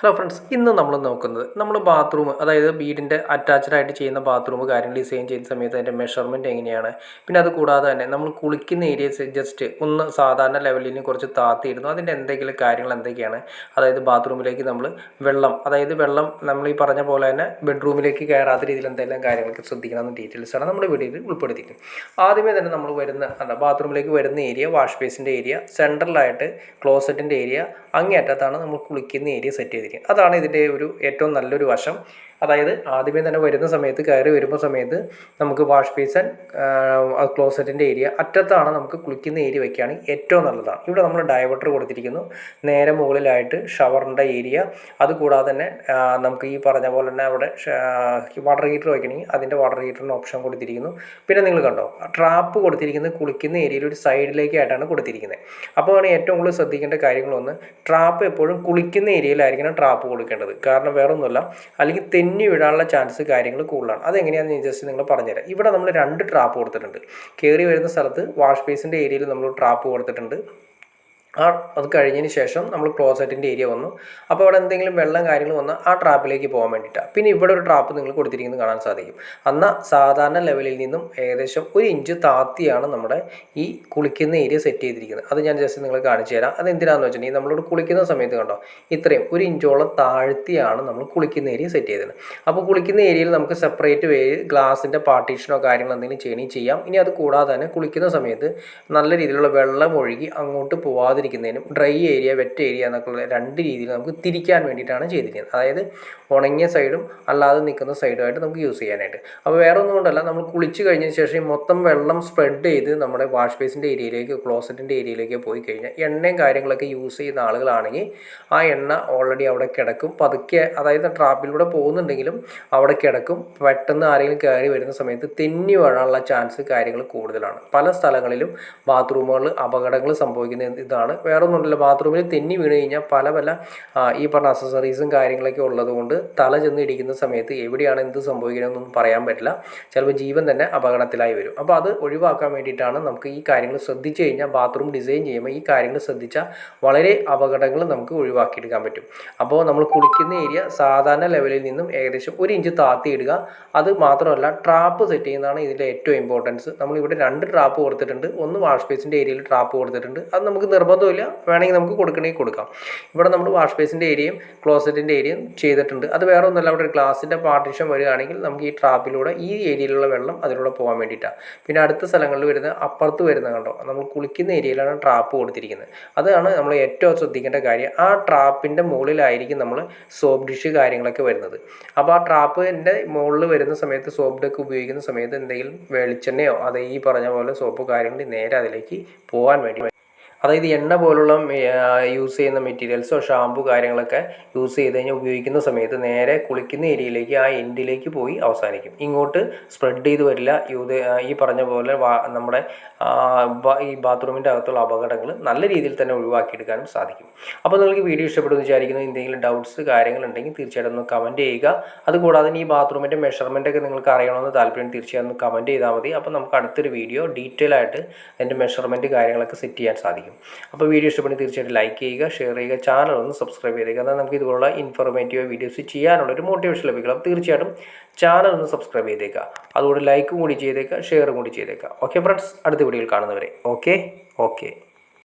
Hello friends, ഇന്ന് നമ്മൾ നോക്കുന്നത് നമ്മൾ ബാത്റൂം, അതായത് വീടിൻ്റെ അറ്റാച്ച്ഡ് ആയിട്ട് ചെയ്യുന്ന ബാത്റൂം കാര്യങ്ങൾ ഡിസൈൻ ചെയ്യുന്ന സമയത്ത് അതിൻ്റെ മെഷർമെൻറ്റ് എങ്ങനെയാണ്, പിന്നെ അത് കൂടാതെ തന്നെ നമ്മൾ കുളിക്കുന്ന ഏരിയസ് ജസ്റ്റ് ഒന്ന് സാധാരണ ലെവലിൽ നിന്ന് കുറച്ച് താത്തിയിടുന്നു, അതിൻ്റെ എന്തെങ്കിലും കാര്യങ്ങൾ എന്തൊക്കെയാണ്, അതായത് ബാത്റൂമിലേക്ക് നമ്മൾ വെള്ളം നമ്മൾ ഈ പറഞ്ഞ പോലെ തന്നെ ബെഡ്റൂമിലേക്ക് കയറാത്ത രീതിയിൽ എന്തെല്ലാം കാര്യങ്ങളൊക്കെ ശ്രദ്ധിക്കണമെന്ന് ഡീറ്റെയിൽസാണ് നമ്മുടെ വീഡിയോയിൽ ഉൾപ്പെടുത്തിയിരിക്കുന്നത്. ആദ്യമേ തന്നെ നമ്മൾ ബാത്റൂമിലേക്ക് വരുന്ന ഏരിയ, വാഷ് ബേസിൻ്റെ ഏരിയ, സെൻട്രലായിട്ട് ക്ലോസറ്റിൻ്റെ ഏരിയ, അങ്ങേയറ്റത്താണ് നമ്മൾ കുളിക്കുന്ന ഏരിയ സെറ്റ് ചെയ്തിരിക്കുന്നത്. അതാണ് ഇതിൻ്റെ ഒരു ഏറ്റവും നല്ലൊരു വശം. അതായത് ആദ്യമേ തന്നെ വരുന്ന സമയത്ത് കയറി വരുമ്പോൾ സമയത്ത് നമുക്ക് വാഷ് ബേസൻ ക്ലോസറ്റിൻ്റെ ഏരിയ അറ്റത്താണ് നമുക്ക് കുളിക്കുന്ന ഏരിയ വയ്ക്കുകയാണെങ്കിൽ ഏറ്റവും നല്ലതാണ്. ഇവിടെ നമ്മൾ ഡൈവേർട്ടർ കൊടുത്തിരിക്കുന്നു, നേരെ മുകളിലായിട്ട് ഷവറിൻ്റെ ഏരിയ, അതുകൂടാതെ തന്നെ നമുക്ക് ഈ പറഞ്ഞ പോലെ തന്നെ അവിടെ വാട്ടർ ഹീറ്റർ വയ്ക്കണമെങ്കിൽ അതിൻ്റെ വാട്ടർ ഹീറ്ററിന് ഓപ്ഷൻ കൊടുത്തിരിക്കുന്നു. പിന്നെ നിങ്ങൾ കണ്ടോ, ട്രാപ്പ് കൊടുത്തിരിക്കുന്നത് കുളിക്കുന്ന ഏരിയയിൽ ഒരു സൈഡിലേക്കായിട്ടാണ് കൊടുത്തിരിക്കുന്നത്. അപ്പോൾ ഏറ്റവും കൂടുതൽ ശ്രദ്ധിക്കേണ്ട കാര്യങ്ങളൊന്ന്, ട്രാപ്പ് എപ്പോഴും കുളിക്കുന്ന ഏരിയയിലായിരിക്കണം ട്രാപ്പ് കൊടുക്കേണ്ടത്. കാരണം വേറൊന്നുമല്ല, അല്ലെങ്കിൽ തെന്നി വീഴാനുള്ള ചാൻസ് കാര്യങ്ങൾ കൂടുതലാണ്. അതെങ്ങനെയാണെന്ന് ഞാൻ ജസ്റ്റ് നിങ്ങൾ പറഞ്ഞുതരാം. ഇവിടെ നമ്മൾ 2 ട്രാപ്പ് കൊടുത്തിട്ടുണ്ട്. കയറി വരുന്ന സ്ഥലത്ത് വാഷ് ബേസിൻ്റെ ഏരിയയിൽ നമ്മൾ ട്രാപ്പ് കൊടുത്തിട്ടുണ്ട്. അത് കഴിഞ്ഞതിന് ശേഷം നമ്മൾ ക്ലോസറ്റിൻ്റെ ഏരിയ വന്നു. അപ്പോൾ അവിടെ എന്തെങ്കിലും വെള്ളം കാര്യങ്ങൾ വന്നാൽ ആ ട്രാപ്പിലേക്ക് പോകാൻ വേണ്ടിയിട്ടാണ്. പിന്നെ ഇവിടെ ഒരു ട്രാപ്പ് നിങ്ങൾ കൊടുത്തിരിക്കുന്നത് കാണാൻ സാധിക്കും. എന്നാൽ സാധാരണ ലെവലിൽ നിന്നും ഏകദേശം 1 ഇഞ്ച് താത്തിയാണ് നമ്മുടെ ഈ കുളിക്കുന്ന ഏരിയ സെറ്റ് ചെയ്തിരിക്കുന്നത്. അത് ഞാൻ ജസ്റ്റ് നിങ്ങൾ കാണിച്ചു തരാം. അതെന്തിനാണെന്ന് വെച്ചിട്ടുണ്ടെങ്കിൽ നമ്മളോട് കുളിക്കുന്ന സമയത്ത് കണ്ടോ, ഇത്രയും 1 ഇഞ്ചോളം താഴ്ത്തിയാണ് നമ്മൾ കുളിക്കുന്ന ഏരിയ സെറ്റ് ചെയ്തത്. അപ്പോൾ കുളിക്കുന്ന ഏരിയയിൽ നമുക്ക് സെപ്പറേറ്റ് ഗ്ലാസിൻ്റെ പാർട്ടീഷനോ കാര്യങ്ങളോ എന്തെങ്കിലും ചെയ്യണമെങ്കിൽ ചെയ്യാം. ഇനി അത് കൂടാതെ തന്നെ കുളിക്കുന്ന സമയത്ത് നല്ല രീതിയിലുള്ള വെള്ളം ഒഴുകി അങ്ങോട്ട് പോവാതെ ിരിക്കുന്നതിനും ഡ്രൈ ഏരിയ, വെറ്റ് ഏരിയ എന്നൊക്കെയുള്ള 2 രീതിയിൽ നമുക്ക് തിരിക്കാൻ വേണ്ടിയിട്ടാണ് ചെയ്തിരിക്കുന്നത്. അതായത് ഉണങ്ങിയ സൈഡും അല്ലാതെ നിൽക്കുന്ന സൈഡുമായിട്ട് നമുക്ക് യൂസ് ചെയ്യാനായിട്ട്. അപ്പോൾ വേറെ ഒന്നും കൊണ്ടല്ല, നമ്മൾ കുളിച്ച് കഴിഞ്ഞതിന് ശേഷം മൊത്തം വെള്ളം സ്പ്രെഡ് ചെയ്ത് നമ്മുടെ വാഷ് ബേസിൻ്റെ ഏരിയയിലേക്ക്, ക്ലോസറ്റിൻ്റെ ഏരിയയിലേക്ക് പോയി കഴിഞ്ഞാൽ എണ്ണയും കാര്യങ്ങളൊക്കെ യൂസ് ചെയ്യുന്ന ആളുകളാണെങ്കിൽ ആ എണ്ണ ഓൾറെഡി അവിടെ കിടക്കും. പതുക്കെ, അതായത് ട്രാപ്പിലൂടെ പോകുന്നുണ്ടെങ്കിലും അവിടെ കിടക്കും. പെട്ടെന്ന് ആരെങ്കിലും കയറി വരുന്ന സമയത്ത് തെന്നി വീഴാനുള്ള ചാൻസ് കാര്യങ്ങൾ കൂടുതലാണ്. പല സ്ഥലങ്ങളിലും ബാത്റൂമുകളിൽ അപകടങ്ങൾ സംഭവിക്കുന്ന ഇതാണ്. വേറെ ഒന്നുമില്ല, ബാത്റൂമിൽ തെന്നി വീണ് കഴിഞ്ഞാൽ പല ഈ പറഞ്ഞ അക്സസറീസും കാര്യങ്ങളൊക്കെ ഉള്ളതുകൊണ്ട് തല ചെന്ന് ഇടിക്കുന്ന സമയത്ത് എവിടെയാണ് എന്ത് സംഭവിക്കണമെന്നൊന്നും പറയാൻ പറ്റില്ല. ചിലപ്പോൾ ജീവൻ തന്നെ അപകടത്തിലായി വരും. അപ്പോൾ അത് ഒഴിവാക്കാൻ വേണ്ടിയിട്ടാണ് നമുക്ക് ഈ കാര്യങ്ങൾ ശ്രദ്ധിച്ചു കഴിഞ്ഞാൽ, ബാത്റൂം ഡിസൈൻ ചെയ്യുമ്പോൾ ഈ കാര്യങ്ങൾ ശ്രദ്ധിച്ചാൽ വളരെ അപകടങ്ങൾ നമുക്ക് ഒഴിവാക്കിയെടുക്കാൻ പറ്റും. അപ്പോൾ നമ്മൾ കുളിക്കുന്ന ഏരിയ സാധാരണ ലെവലിൽ നിന്നും ഏകദേശം 1 ഇഞ്ച് താത്തി ഇടുക. അത് മാത്രമല്ല, ട്രാപ്പ് സെറ്റ് ചെയ്യുന്നതാണ് ഇതിൻ്റെ ഏറ്റവും ഇമ്പോർട്ടൻസ്. നമ്മളിവിടെ 2 ട്രാപ്പ് കൊടുത്തിട്ടുണ്ട്. ഒന്ന് വാഷ് ബേസിൻ്റെ ഏരിയയിൽ ട്രാപ്പ് കൊടുത്തിട്ടുണ്ട്. അത് നമുക്ക് നിർബന്ധമില്ല, വേണമെങ്കിൽ നമുക്ക് കൊടുക്കണമെങ്കിൽ കൊടുക്കാം. ഇവിടെ നമ്മൾ വാഷ് ബേസിൻ്റെ ഏരിയയും ക്ലോസറ്റിൻ്റെ ഏരിയയും ചെയ്തിട്ടുണ്ട്. അത് വേറെ ഒന്നുമല്ല, അവിടെ ഒരു ഗ്ലാസിൻ്റെ പാർട്ടീഷൻ വരികയാണെങ്കിൽ നമുക്ക് ഈ ട്രാപ്പിലൂടെ ഈ ഏരിയയിലുള്ള വെള്ളം അതിലൂടെ പോകാൻ വേണ്ടിയിട്ടാണ്. പിന്നെ അടുത്ത സ്ഥലങ്ങളിൽ വരുന്ന, അപ്പുറത്ത് വരുന്ന കണ്ടോ, നമ്മൾ കുളിക്കുന്ന ഏരിയയിലാണ് ട്രാപ്പ് കൊടുത്തിരിക്കുന്നത്. അതാണ് നമ്മൾ ഏറ്റവും ശ്രദ്ധിക്കേണ്ട കാര്യം. ആ ട്രാപ്പിൻ്റെ മുകളിലായിരിക്കും നമ്മൾ സോപ്പ് ഡിഷ് കാര്യങ്ങളൊക്കെ വരുന്നത്. അപ്പോൾ ആ ട്രാപ്പിൻ്റെ മുകളിൽ വരുന്ന സമയത്ത് സോപ്പ് ഡെക്ക് ഉപയോഗിക്കുന്ന സമയത്ത് എന്തെങ്കിലും വെളിച്ചെണ്ണയോ അത് ഈ പറഞ്ഞ പോലെ സോപ്പ് കാര്യങ്ങൾ നേരെ അതിലേക്ക് പോകാൻ വേണ്ടി, അതായത് എണ്ണ പോലുള്ള യൂസ് ചെയ്യുന്ന മെറ്റീരിയൽസോ ഷാമ്പു കാര്യങ്ങളൊക്കെ യൂസ് ചെയ്ത് കഴിഞ്ഞാൽ ഉപയോഗിക്കുന്ന സമയത്ത് നേരെ കുളിക്കുന്ന ഏരിയയിലേക്ക്, ആ എൻഡിലേക്ക് പോയി അവസാനിക്കും. ഇങ്ങോട്ട് സ്പ്രെഡ് ചെയ്ത് വരില്ല. ഈ പറഞ്ഞ പോലെ നമ്മുടെ ഈ ബാത്റൂമിൻ്റെ അകത്തുള്ള അപകടങ്ങൾ നല്ല രീതിയിൽ തന്നെ ഒഴിവാക്കിയെടുക്കാനും സാധിക്കും. അപ്പോൾ നിങ്ങൾക്ക് വീഡിയോ ഇഷ്ടപ്പെടുമെന്ന് വിചാരിക്കുന്നു. എന്തെങ്കിലും ഡൗട്ട്സ് കാര്യങ്ങളുണ്ടെങ്കിൽ തീർച്ചയായിട്ടും ഒന്ന് കമൻറ്റ് ചെയ്യുക. അതുകൂടാതെ ഈ ബാത്റൂമിൻ്റെ മെഷർമെൻറ്റൊക്കെ നിങ്ങൾക്ക് അറിയണമെന്ന് താല്പര്യം തീർച്ചയായും ഒന്ന് കമൻറ്റ് ചെയ്താൽ മതി. അപ്പോൾ നമുക്ക് അടുത്തൊരു വീഡിയോ ഡീറ്റെയിൽ ആയിട്ട് അതിൻ്റെ മെഷർമെൻറ്റ് കാര്യങ്ങളൊക്കെ സെറ്റ് ചെയ്യാൻ സാധിക്കും. അപ്പോൾ വീഡിയോ ഇഷ്ടപ്പെടുന്ന തീർച്ചയായിട്ടും ലൈക്ക് ചെയ്യുക, ഷെയർ ചെയ്യുക, ചാനൽ ഒന്ന് സബ്സ്ക്രൈബ് ചെയ്തേക്കുക. എന്നാൽ നമുക്ക് ഇതുപോലുള്ള ഇൻഫോർമേറ്റീവ് വീഡിയോസ് ചെയ്യാനുള്ള ഒരു മോട്ടിവേഷൻ ലഭിക്കണം. തീർച്ചയായിട്ടും ചാനൽ ഒന്ന് സബ്സ്ക്രൈബ് ചെയ്തേക്കുക. അതുകൊണ്ട് ലൈക്കും കൂടി ചെയ്തേക്കുക, ഷെയറും കൂടി ചെയ്തേക്കുക. ഓക്കെ ഫ്രണ്ട്സ്, അടുത്ത വീഡിയോയിൽ കാണുന്നവരെ ഓക്കെ.